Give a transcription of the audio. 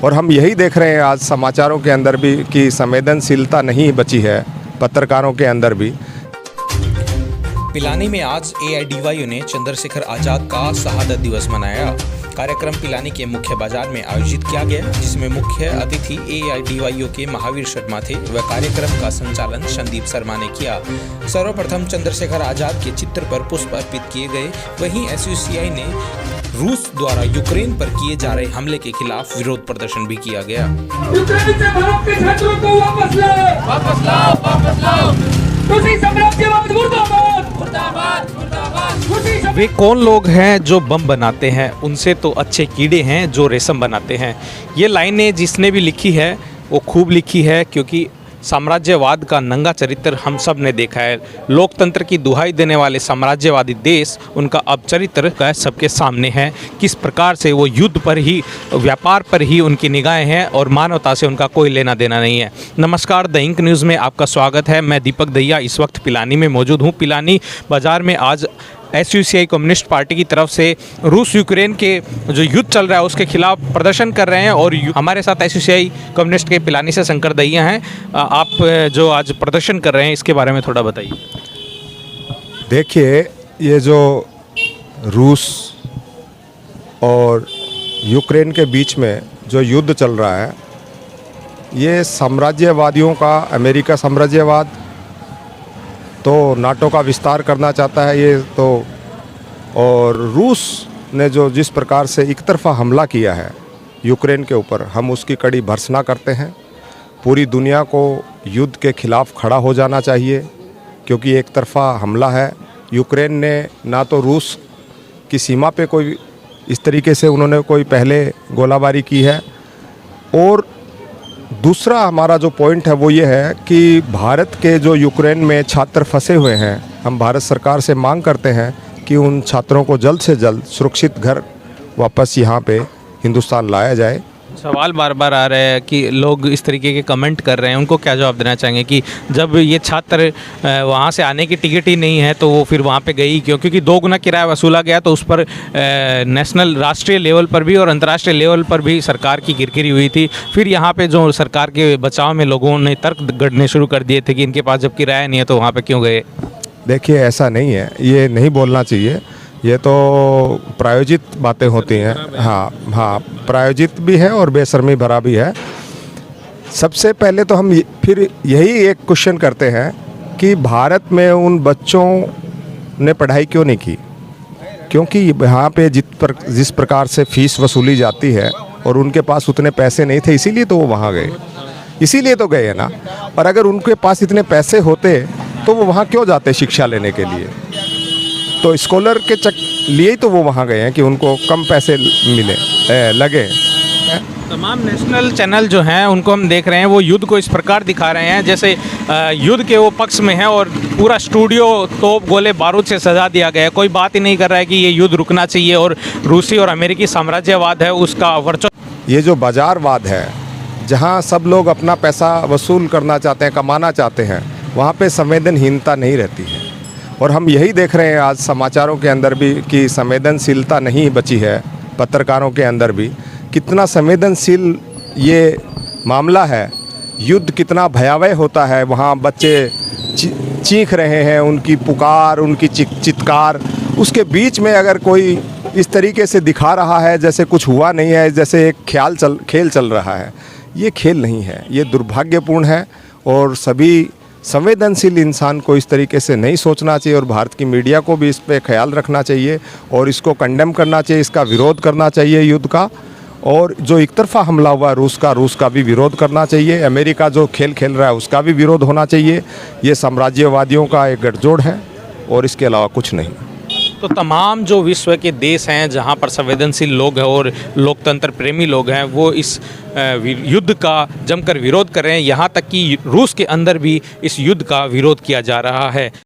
और हम यही देख रहे हैं आज समाचारों के अंदर भी कि संवेदनशीलता नहीं बची है पत्रकारों के अंदर भी। पिलानी में आज एआईडीवाईयू ने चंद्रशेखर आजाद का शहादत दिवस मनाया। कार्यक्रम पिलानी के मुख्य बाजार में आयोजित किया गया, जिसमें मुख्य अतिथि एआईडीवाईयू के महावीर शर्मा थे व कार्यक्रम का संचालन संदीप शर्मा ने किया। सर्वप्रथम चंद्रशेखर आजाद के चित्र पर पुष्प अर्पित किए गए। वहीं एसयूसीआई ने रूस द्वारा यूक्रेन पर किए जा रहे हमले के खिलाफ विरोध प्रदर्शन भी किया गया। यूक्रेन से भारत के छात्रों को वापस लाओ, वापस लाओ, वापस लाओ। रूसी साम्राज्यवाद मुर्दाबाद, मुर्दाबाद, मुर्दाबाद। वे कौन लोग हैं जो बम बनाते हैं, उनसे तो अच्छे कीड़े हैं जो रेशम बनाते हैं। ये लाइनें जिसने भी लिखी है वो खूब लिखी है, क्योंकि साम्राज्यवाद का नंगा चरित्र हम सब ने देखा है। लोकतंत्र की दुहाई देने वाले साम्राज्यवादी देश, उनका अब चरित्र का सबके सामने है। किस प्रकार से वो युद्ध पर ही, व्यापार पर ही उनकी निगाहें हैं और मानवता से उनका कोई लेना देना नहीं है। नमस्कार, द इंक न्यूज़ में आपका स्वागत है। मैं दीपक दहिया इस वक्त पिलानी में मौजूद हूँ। पिलानी बाज़ार में आज एसयूसीआई कम्युनिस्ट पार्टी की तरफ से रूस यूक्रेन के जो युद्ध चल रहा है उसके खिलाफ प्रदर्शन कर रहे हैं और हमारे साथ एसयूसीआई कम्युनिस्ट के पिलानी से शंकर दहिया हैं। आप जो आज प्रदर्शन कर रहे हैं इसके बारे में थोड़ा बताइए। देखिए, ये जो रूस और यूक्रेन के बीच में जो युद्ध चल रहा है, ये साम्राज्यवादियों का, अमेरिका साम्राज्यवाद तो नाटो का विस्तार करना चाहता है ये तो, और रूस ने जो जिस प्रकार से एक तरफ़ा हमला किया है यूक्रेन के ऊपर, हम उसकी कड़ी भर्त्सना करते हैं। पूरी दुनिया को युद्ध के खिलाफ खड़ा हो जाना चाहिए, क्योंकि एक तरफ़ा हमला है। यूक्रेन ने ना तो रूस की सीमा पे कोई इस तरीके से उन्होंने कोई पहले गोलाबारी की है, और दूसरा हमारा जो पॉइंट है वो ये है कि भारत के जो यूक्रेन में छात्र फंसे हुए हैं, हम भारत सरकार से मांग करते हैं कि उन छात्रों को जल्द से जल्द सुरक्षित घर वापस यहाँ पे हिंदुस्तान लाया जाए। सवाल बार बार आ रहा है कि लोग इस तरीके के कमेंट कर रहे हैं, उनको क्या जवाब देना चाहेंगे कि जब ये छात्र वहाँ से आने की टिकट ही नहीं है तो वो फिर वहाँ पे गई क्यों? क्योंकि 2 गुना किराया वसूला गया, तो उस पर नेशनल, राष्ट्रीय लेवल पर भी और अंतर्राष्ट्रीय लेवल पर भी सरकार की किरकिरी हुई थी। फिर यहाँ पे जो सरकार के बचाव में लोगों ने तर्क गढ़ने शुरू कर दिए थे कि इनके पास जब किराया नहीं है तो वहाँ पर क्यों गए। देखिए, ऐसा नहीं है, ये नहीं बोलना चाहिए, ये तो प्रायोजित बातें होती हैं। हाँ, प्रायोजित भी है और बेशर्मी भरा भी है। सबसे पहले तो हम फिर यही एक क्वेश्चन करते हैं कि भारत में उन बच्चों ने पढ़ाई क्यों नहीं की? क्योंकि यहाँ पे जिस प्रकार से फीस वसूली जाती है और उनके पास उतने पैसे नहीं थे, इसीलिए तो वो वहाँ गए, इसीलिए तो गए ना। और अगर उनके पास इतने पैसे होते तो वो वहाँ क्यों जाते शिक्षा लेने के लिए? तो स्कॉलर के लिए ही तो वो वहाँ गए हैं कि उनको कम पैसे लगे। तमाम नेशनल चैनल जो हैं उनको हम देख रहे हैं, वो युद्ध को इस प्रकार दिखा रहे हैं जैसे युद्ध के वो पक्ष में है और पूरा स्टूडियो तोप गोले बारूद से सजा दिया गया है। कोई बात ही नहीं कर रहा है कि ये युद्ध रुकना चाहिए और रूसी और अमेरिकी साम्राज्यवाद है उसका वर्चस्व। ये जो बाजारवाद है, जहाँ सब लोग अपना पैसा वसूल करना चाहते हैं, कमाना चाहते हैं, वहाँ पे संवेदनहीनता नहीं रहती है। और हम यही देख रहे हैं आज समाचारों के अंदर भी कि संवेदनशीलता नहीं बची है पत्रकारों के अंदर भी। कितना संवेदनशील ये मामला है, युद्ध कितना भयावह होता है। वहाँ बच्चे चीख रहे हैं, उनकी पुकार, उनकी चित्कार, उसके बीच में अगर कोई इस तरीके से दिखा रहा है जैसे कुछ हुआ नहीं है, जैसे एक खेल चल रहा है, ये खेल नहीं है, ये दुर्भाग्यपूर्ण है। और सभी संवेदनशील इंसान को इस तरीके से नहीं सोचना चाहिए और भारत की मीडिया को भी इस पे ख्याल रखना चाहिए और इसको कंडेम करना चाहिए, इसका विरोध करना चाहिए युद्ध का। और जो एक तरफ़ा हमला हुआ रूस का भी विरोध करना चाहिए। अमेरिका जो खेल खेल रहा है उसका भी विरोध होना चाहिए। ये साम्राज्यवादियों का एक गठजोड़ है और इसके अलावा कुछ नहीं। तो तमाम जो विश्व के देश हैं जहां पर संवेदनशील लोग हैं और लोकतंत्र प्रेमी लोग हैं, वो इस युद्ध का जमकर विरोध कर रहे हैं। यहाँ तक कि रूस के अंदर भी इस युद्ध का विरोध किया जा रहा है।